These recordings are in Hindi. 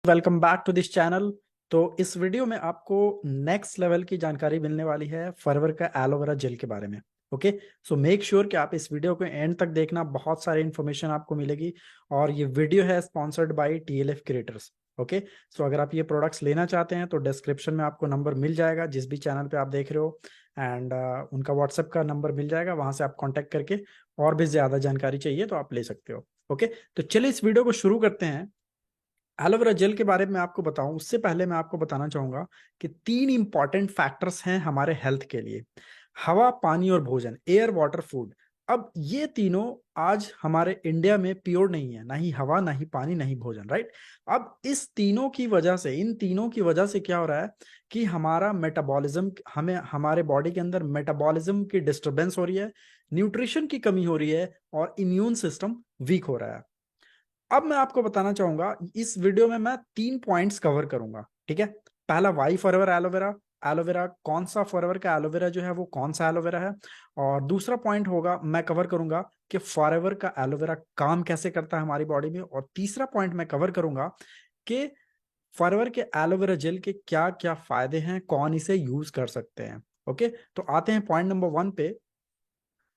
Welcome back to this channel. तो इस वीडियो में आपको नेक्स्ट लेवल की जानकारी मिलने वाली है फॉरएवर का एलोवेरा जेल के बारे में। ओके, सो मेक श्योर कि आप इस वीडियो को एंड तक देखना, बहुत सारी इन्फॉर्मेशन आपको मिलेगी। और ये वीडियो है sponsored by TLF creators. Okay, so अगर आप ये प्रोडक्ट्स लेना चाहते हैं तो डिस्क्रिप्शन में आपको नंबर मिल जाएगा जिस भी चैनल पे आप देख रहे हो, एंड उनका व्हाट्सएप का नंबर मिल जाएगा, वहां से आप कॉन्टेक्ट करके और भी ज्यादा जानकारी चाहिए तो आप ले सकते हो। ओके, तो चलिए इस वीडियो को शुरू करते हैं। एलोवेरा जेल के बारे में आपको बताऊं उससे पहले मैं आपको बताना चाहूंगा कि तीन इंपॉर्टेंट फैक्टर्स हैं हमारे हेल्थ के लिए: हवा, पानी और भोजन, एयर, वाटर, फूड। अब ये तीनों आज हमारे इंडिया में प्योर नहीं है, ना ही हवा, ना ही पानी, ना ही भोजन, राइट। अब इस तीनों की वजह से, इन तीनों की वजह से क्या हो रहा है कि हमारा मेटाबॉलिज्म, हमें हमारे बॉडी के अंदर मेटाबॉलिज्म की डिस्टरबेंस हो रही है, न्यूट्रिशन की कमी हो रही है और इम्यून सिस्टम वीक हो रहा है। अब मैं आपको बताना चाहूंगा, इस वीडियो में मैं तीन पॉइंट्स कवर करूंगा, ठीक है। पहला, वाई फॉरएवर एलोवेरा, एलोवेरा कौन सा फॉरएवर का एलोवेरा जो है वो कौन सा एलोवेरा है। और दूसरा पॉइंट होगा, मैं कवर करूंगा कि फॉरएवर का एलोवेरा काम कैसे करता है हमारी बॉडी में। और तीसरा पॉइंट मैं कवर करूंगा कि फॉरएवर के एलोवेरा जेल के क्या क्या फायदे हैं, कौन इसे यूज कर सकते हैं। ओके, तो आते हैं पॉइंट नंबर 1 पे।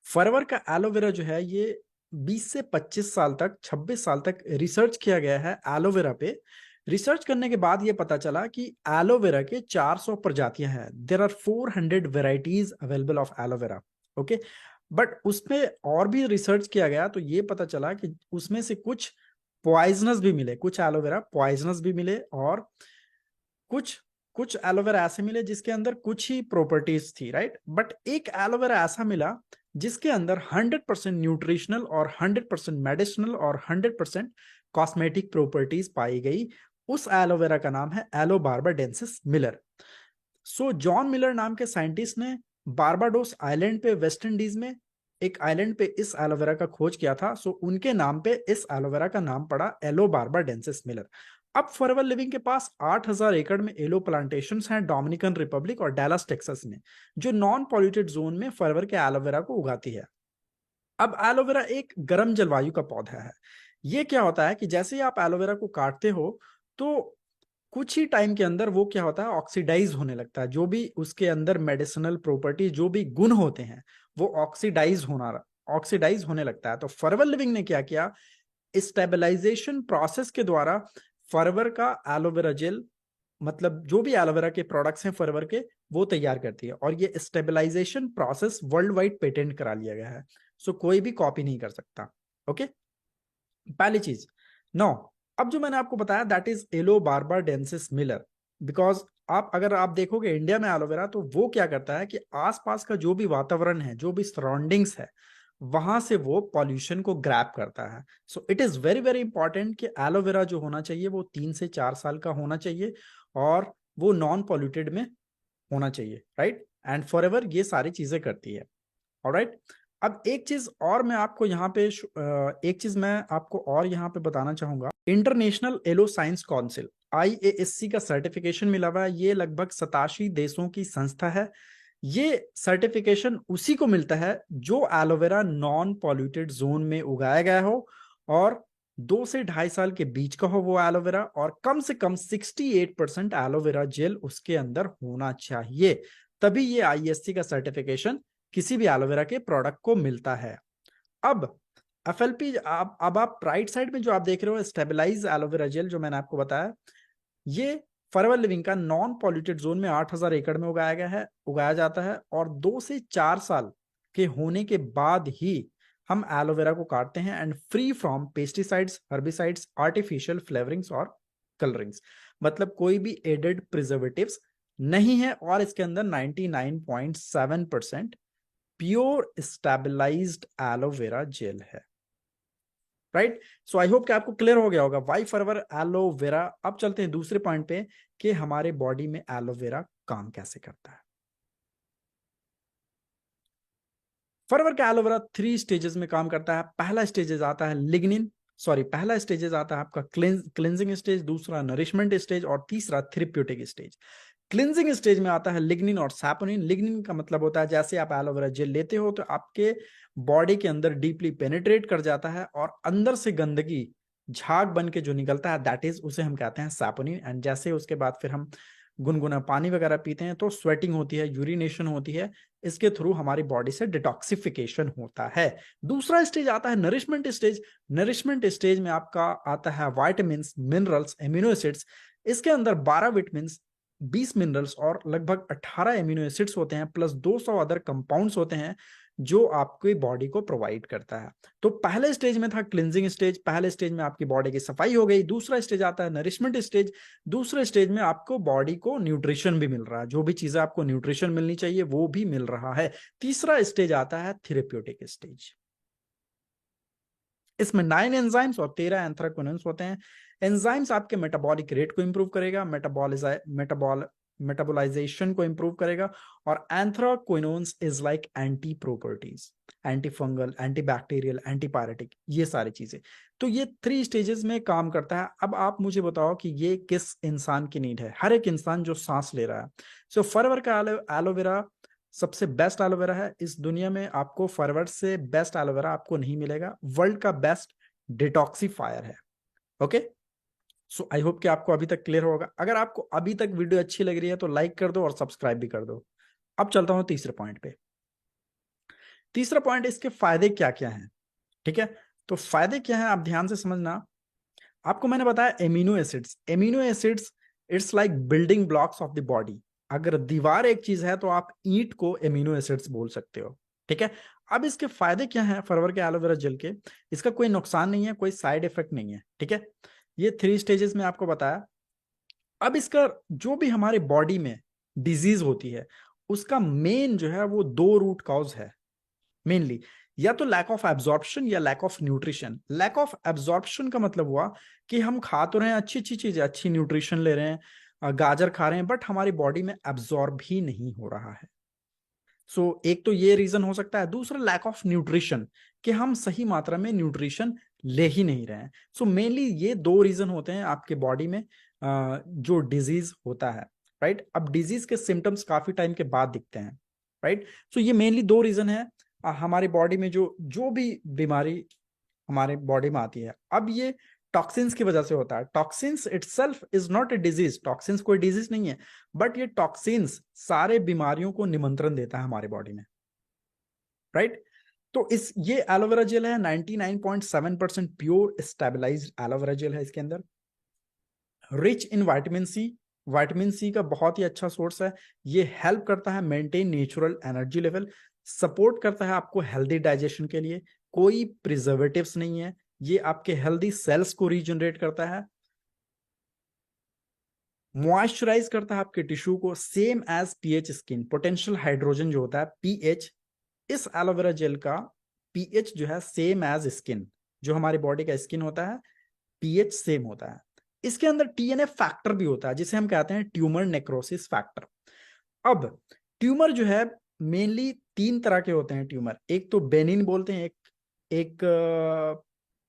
फॉरएवर का एलोवेरा जो है ये 20 से 25 साल तक, 26 साल तक रिसर्च किया गया है एलोवेरा पे। रिसर्च करने के बाद ये पता चला कि एलोवेरा के 400 प्रजातियां हैं। There are 400 varieties available of aloe vera. Okay, but उसमें और भी रिसर्च किया गया तो ये पता चला कि उसमें से कुछ पॉइजनस भी मिले, कुछ एलोवेरा पॉइजनस भी मिले, और कुछ कुछ एलोवेरा ऐसे मिले जिसके अंदर कुछ ही प्रॉपर्टीज थी, राइट। बट एक एलोवेरा ऐसा मिला जिसके अंदर 100% न्यूट्रिशनल और 100% मेडिसिनल और 100% कॉस्मेटिक प्रॉपर्टीज पाई गई। उस एलोवेरा का नाम है एलो बार्बाडेंसिस मिलर। सो जॉन मिलर नाम के साइंटिस्ट ने बारबाडोस आइलैंड पे, वेस्ट इंडीज में एक आइलैंड पे इस एलोवेरा का खोज किया था। सो उनके नाम पे इस एलोवेरा का नाम पड़ा एलो बार्बाडेंसिस मिलर। अब फॉरएवर लिविंग के पास 8,000 एकड़ में एलो प्लांटेशंस हैं डोमिनिकन रिपब्लिक और डैलस टेक्सास में, जो नॉन पॉल्यूटेड जोन में फॉरएवर के एलोवेरा को उगाती है। अब एलोवेरा एक गर्म जलवायु का पौधा है। ये क्या होता है कि जैसे ही आप एलोवेरा को काटते हो तो कुछ ही टाइम के अंदर वो क्या होता है, ऑक्सीडाइज होने लगता है। जो भी उसके अंदर मेडिसिनल प्रॉपर्टी, जो भी गुण होते हैं, वो ऑक्सीडाइज होने लगता है। तो फॉरएवर लिविंग ने क्या किया, स्टेबलाइजेशन प्रोसेस के द्वारा फॉरएवर का एलोवेरा जेल, मतलब जो भी एलोवेरा के प्रोडक्ट्स हैं फॉरएवर के, वो तैयार करती है। और ये stabilization process worldwide patent करा लिया गया है। सो कोई भी कॉपी नहीं कर सकता। ओके, पहली चीज। नो, अब जो मैंने आपको बताया that is yellow barbadensis Miller. Because अगर आप देखोगे इंडिया में एलोवेरा, तो वो क्या करता है कि आसपास का जो भी वातावरण है, जो भी सराउंडिंग्स है, वहां से वो पॉल्यूशन को ग्रैब करता है। So it is very very important कि एलोवेरा जो होना चाहिए वो 3 से 4 साल का होना चाहिए, और वो नॉन पॉल्यूटेड में होना चाहिए, राइट। एंड फॉरएवर ये सारी चीजें करती है। ऑलराइट, अब एक चीज और मैं आपको यहाँ पे एक चीज मैं आपको और यहाँ पे बताना चाहूंगा। इंटरनेशनल एलो साइंस काउंसिल, आईएएससी का सर्टिफिकेशन मिला हुआ है। ये लगभग 87 देशों की संस्था है। ये सर्टिफिकेशन उसी को मिलता है जो एलोवेरा नॉन पॉल्यूटेड जोन में उगाया गया हो, और 2 से 2.5 साल के बीच का हो वो एलोवेरा, और कम से कम 68% एलोवेरा जेल उसके अंदर होना चाहिए। तभी ये आईएससी का सर्टिफिकेशन किसी भी एलोवेरा के प्रोडक्ट को मिलता है। अब एफएलपी, अब आप राइट साइड में जो आप देख रहे हो स्टेबलाइज एलोवेरा जेल, जो मैंने आपको बताया, ये फॉरएवर लिविंग का नॉन पॉल्यूटेड जोन में 8,000 एकड़ में उगाया जाता है। और 2 से 4 साल के होने के बाद ही हम एलोवेरा को काटते हैं, and free from pesticides, herbicides, artificial flavourings और कलरिंग्स। मतलब कोई भी एडेड प्रिजर्वेटिव्स नहीं है, और इसके अंदर 99.7% प्योर स्टेबलाइज्ड एलोवेरा जेल है, राइट। सो आई होप कि आपको क्लियर हो गया होगा वाई फॉरएवर एलोवेरा। अब चलते हैं दूसरे पॉइंट पे कि हमारे बॉडी में एलोवेरा काम कैसे करता है। फॉरएवर का एलोवेरा 3 स्टेजेस में काम करता है। पहला स्टेजेस आता है पहला स्टेजेस आता है आपका क्लिंजिंग स्टेज, दूसरा नरिशमेंट स्टेज, और तीसरा थेरेप्यूटिक स्टेज। क्लिंजिंग स्टेज में आता है लिग्निन और सैपोनिन। लिग्निन का मतलब होता है जैसे आप एलोवेरा जेल लेते हो तो आपके बॉडी के अंदर डीपली पेनिट्रेट कर जाता है और अंदर से गंदगी झाग बन के जो निकलता है दैट इज, उसे हम कहते हैं सैपोनिन। एंड जैसे उसके बाद फिर हम गुनगुना पानी वगैरह पीते हैं तो स्वेटिंग होती है, यूरिनेशन होती है, इसके थ्रू हमारी बॉडी से डिटॉक्सिफिकेशन होता है। दूसरा स्टेज आता है नरिशमेंट स्टेज। नरिशमेंट स्टेज में आपका आता है वाइटामिन, मिनरल्स, एमिनो एसिड्स। इसके अंदर 12 विटामिन, 20 मिनरल्स और लगभग 18 एमिनो एसिड्स होते हैं, प्लस 200 अदर कंपाउंड्स होते हैं जो आपकी बॉडी को प्रोवाइड करता है। तो पहले स्टेज में था क्लिनजिंग स्टेज, पहले स्टेज में आपकी बॉडी की सफाई हो गई। दूसरा स्टेज आता है नरिशमेंट स्टेज। दूसरे स्टेज में आपको बॉडी को न्यूट्रिशन भी मिल रहा है, जो भी चीजें आपको न्यूट्रिशन मिलनी चाहिए वो भी मिल रहा है। तीसरा स्टेज आता है थेरेप्यूटिक स्टेज। इसमें 9 एंजाइम्स और 13 एंथ्राक्विनोन्स होते हैं। एंजाइम्स आपके मेटाबॉलिक रेट को इंप्रूव करेगा, मेटाबॉलाइजेशन को इंप्रूव करेगा। और anthraquinones is like anti properties, anti fungal, anti bacterial, antipyretic, ये सारी चीजें। तो ये 3 स्टेजेस में काम करता है। अब आप मुझे बताओ कि ये किस इंसान की नीड है, हर एक इंसान जो सांस ले रहा है। सो फॉरएवर का एलोवेरा सबसे बेस्ट एलोवेरा है इस दुनिया में। आपको फॉरवर्ड से बेस्ट एलोवेरा आपको नहीं मिलेगा, वर्ल्ड का बेस्ट डिटॉक्सीफायर है। ओके, सो आई होप कि आपको अभी तक क्लियर होगा। अगर आपको अभी तक वीडियो अच्छी लग रही है तो लाइक कर दो और सब्सक्राइब भी कर दो। अब चलता हूं तीसरे पॉइंट पे। तीसरा पॉइंट, इसके फायदे क्या क्या हैं। ठीक है, तो फायदे क्या है आप ध्यान से समझना। आपको मैंने बताया amino acids, amino acids it's like building blocks of the body. अगर दीवार एक चीज है तो आप ईंट को एमिनो एसिड्स बोल सकते हो। ठीक है, अब इसके फायदे क्या हैं फॉरएवर के एलोवेरा जेल के। इसका कोई नुकसान नहीं है, कोई साइड इफेक्ट नहीं है। ठीक है, ये 3 स्टेजेस में आपको बताया। अब इसका जो भी हमारे बॉडी में डिजीज होती है उसका मेन जो है वो 2 रूट कॉज है मेनली। या तो लैक ऑफ एब्जॉर्प्शन या lack of nutrition. Lack of absorption का मतलब हुआ कि हम खा तो रहे हैं अच्छी अच्छी चीजें, अच्छी न्यूट्रिशन ले रहे हैं, गाजर खा रहे हैं, बट हमारी बॉडी में एब्जॉर्ब ही नहीं हो रहा है। सो एक तो ये रीजन हो सकता है। दूसरा लैक ऑफ न्यूट्रिशन, कि हम सही मात्रा में न्यूट्रिशन ले ही नहीं रहे हैं। सो मेनली ये 2 रीजन होते हैं आपके बॉडी में जो डिजीज होता है। राइट, अब डिजीज के सिम्टम्स काफी टाइम के बाद दिखते हैं। राइट, सो ये मेनली 2 रीजन है हमारी बॉडी में जो जो भी बीमारी हमारे बॉडी में आती है। अब ये टॉक्सिन्स की वजह से होता है। Toxins itself is not a disease, toxins कोई डिजीज नहीं है, बट ये टॉक्सिन्स सारे बीमारियों को निमंत्रण देता है हमारे बॉडी में। राइट, तो इस ये एलोवेरा जेल है 99.7% प्योर स्टेबलाइज्ड एलोवेरा जेल है इसके अंदर। Rich in vitamin C, vitamin C का बहुत ही अच्छा सोर्स है। ये हेल्प करता है maintain natural energy level, support करता है आपको हेल्दी डाइजेशन के लिए। कोई प्रिजर्वेटिव्स नहीं है, ये आपके हेल्दी सेल्स को रीजनरेट करता है। मॉइस्चराइज करता है आपके टिश्यू को, same as pH skin. Potential hydrogen जो होता है पीएच, इस एलोवेरा जेल का पीएच जो है सेम एज स्किन, जो हमारी बॉडी का स्किन होता है पीएच सेम होता है। इसके अंदर टीएनएफ फैक्टर भी होता है जिसे हम कहते हैं ट्यूमर नेक्रोसिस फैक्टर। अब ट्यूमर जो है मेनली 3 तरह के होते हैं ट्यूमर। एक तो बेनिन बोलते हैं, एक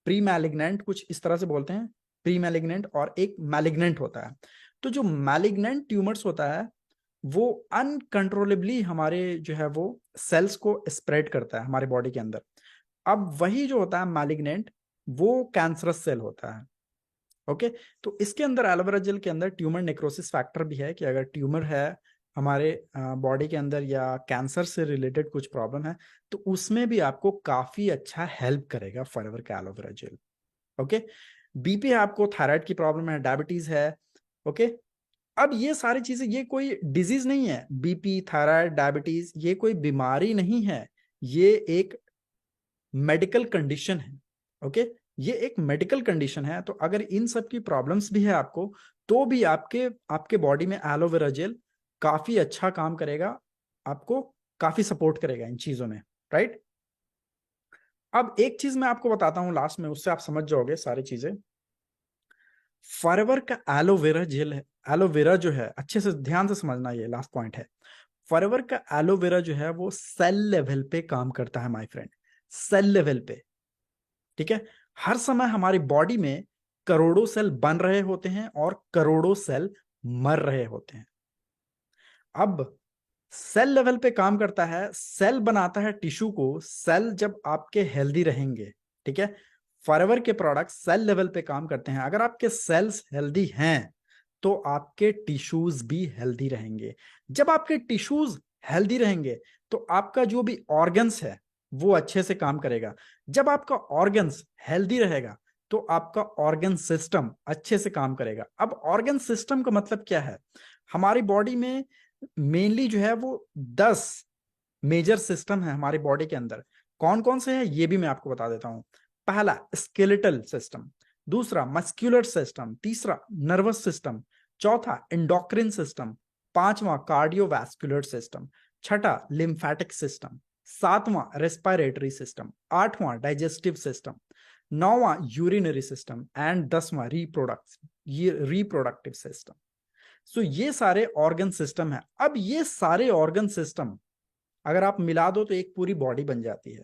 प्री मैलिग्नेंट, कुछ इस तरह से बोलते हैं, प्री मैलिग्नेंट, और एक मैलिग्नेंट होता है। तो जो मैलिग्नेंट ट्यूमर्स होता है वो अनकंट्रोलेबली हमारे जो है वो सेल्स को स्प्रेड करता है हमारे बॉडी के अंदर। अब वही जो होता है मैलिग्नेंट वो कैंसरस सेल होता है। ओके, तो इसके अंदर एलोवेरा जेल के अंदर ट्यूमर नेक्रोसिस फैक्टर भी है कि अगर ट्यूमर है हमारे बॉडी के अंदर या कैंसर से रिलेटेड कुछ प्रॉब्लम है तो उसमें भी आपको काफी अच्छा हेल्प करेगा फॉरएवर का एलोवेरा जेल। ओके, बीपी है आपको, थायराइड की प्रॉब्लम है, डायबिटीज है। ओके, अब ये सारी चीजें, ये कोई डिजीज नहीं है, बीपी, थायराइड, डायबिटीज ये कोई बीमारी नहीं है, ये एक मेडिकल कंडीशन है। ओके, ये एक मेडिकल कंडीशन है। तो अगर इन सब की प्रॉब्लम्स भी है आपको तो भी आपके आपके बॉडी में एलोवेरा जेल काफी अच्छा काम करेगा, आपको काफी सपोर्ट करेगा इन चीजों में। राइट, अब एक चीज मैं आपको बताता हूं लास्ट में, उससे आप समझ जाओगे सारी चीजें। फॉरएवर का एलोवेरा जेल है, एलोवेरा जो है अच्छे से ध्यान से समझना, ये लास्ट पॉइंट है। फॉरएवर का एलोवेरा जो है वो सेल लेवल पे काम करता है माय फ्रेंड, सेल लेवल पे। ठीक है, हर समय हमारी बॉडी में करोड़ों सेल बन रहे होते हैं और करोड़ों सेल मर रहे होते हैं। अब सेल लेवल पे काम करता है, सेल बनाता है टिश्यू को। सेल जब आपके हेल्दी रहेंगे, ठीक है, फॉरएवर के प्रोडक्ट सेल लेवल पे काम करते हैं। अगर आपके सेल्स हेल्दी हैं तो आपके टिश्यूज भी हेल्दी रहेंगे। जब आपके टिश्यूज हेल्दी रहेंगे तो आपका जो भी ऑर्गन्स है वो अच्छे से काम करेगा। जब आपका ऑर्गन्स हेल्दी रहेगा तो आपका ऑर्गन सिस्टम अच्छे से काम करेगा। अब ऑर्गन सिस्टम का मतलब क्या है? हमारी बॉडी में मेनली जो है वो 10 मेजर सिस्टम है हमारी बॉडी के अंदर। कौन कौन से हैं ये भी मैं आपको बता देता हूं। पहला स्केलेटल सिस्टम, दूसरा मस्कुलर सिस्टम, तीसरा नर्वस सिस्टम, चौथा इंडोक्रिन सिस्टम, पांचवा कार्डियोवैस्कुलर सिस्टम, छठा लिम्फेटिक सिस्टम, सातवां रेस्पिरेटरी सिस्टम, आठवां डाइजेस्टिव सिस्टम, नौवां यूरिनरी सिस्टम एंड 10वां रिप्रोडक्टिव सिस्टम। सो ये सारे ऑर्गन सिस्टम है। अब ये सारे ऑर्गन सिस्टम अगर आप मिला दो तो एक पूरी बॉडी बन जाती है।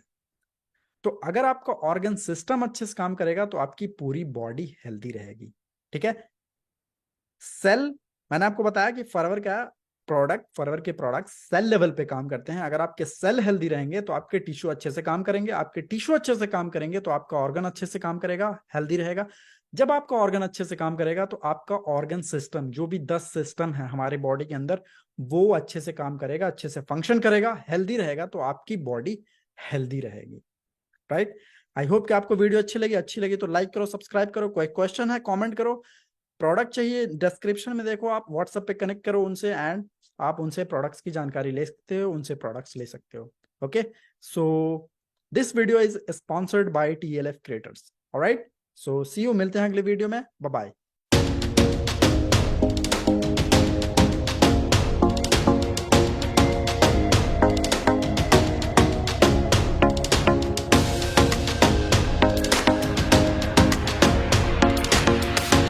तो अगर आपका ऑर्गन सिस्टम अच्छे से काम करेगा तो आपकी पूरी बॉडी हेल्दी रहेगी। ठीक है। सेल, मैंने आपको बताया कि फॉरएवर के प्रोडक्ट सेल लेवल पे काम करते हैं। अगर आपके सेल हेल्दी रहेंगे तो आपके टिश्यू अच्छे से काम करेंगे, आपके टिश्यू अच्छे से काम करेंगे तो आपका ऑर्गन अच्छे से काम करेगा, हेल्दी रहेगा। जब आपका ऑर्गन अच्छे से काम करेगा तो आपका ऑर्गन सिस्टम, जो भी 10 सिस्टम है हमारे बॉडी के अंदर, वो अच्छे से काम करेगा, अच्छे से फंक्शन करेगा, हेल्दी रहेगा, तो आपकी बॉडी हेल्दी रहेगी। राइट। आई होप कि आपको वीडियो अच्छी लगी तो लाइक करो, सब्सक्राइब करो। कोई क्वेश्चन है कमेंट करो। प्रोडक्ट चाहिए डिस्क्रिप्शन में देखो, आप व्हाट्सएप पे कनेक्ट करो उनसे एंड आप उनसे प्रोडक्ट्स की जानकारी ले सकते हो, उनसे प्रोडक्ट्स ले सकते हो। Okay, so this video is sponsored by TLF creators. Alright, so see you, मिलते हैं अगले वीडियो में। Bye bye.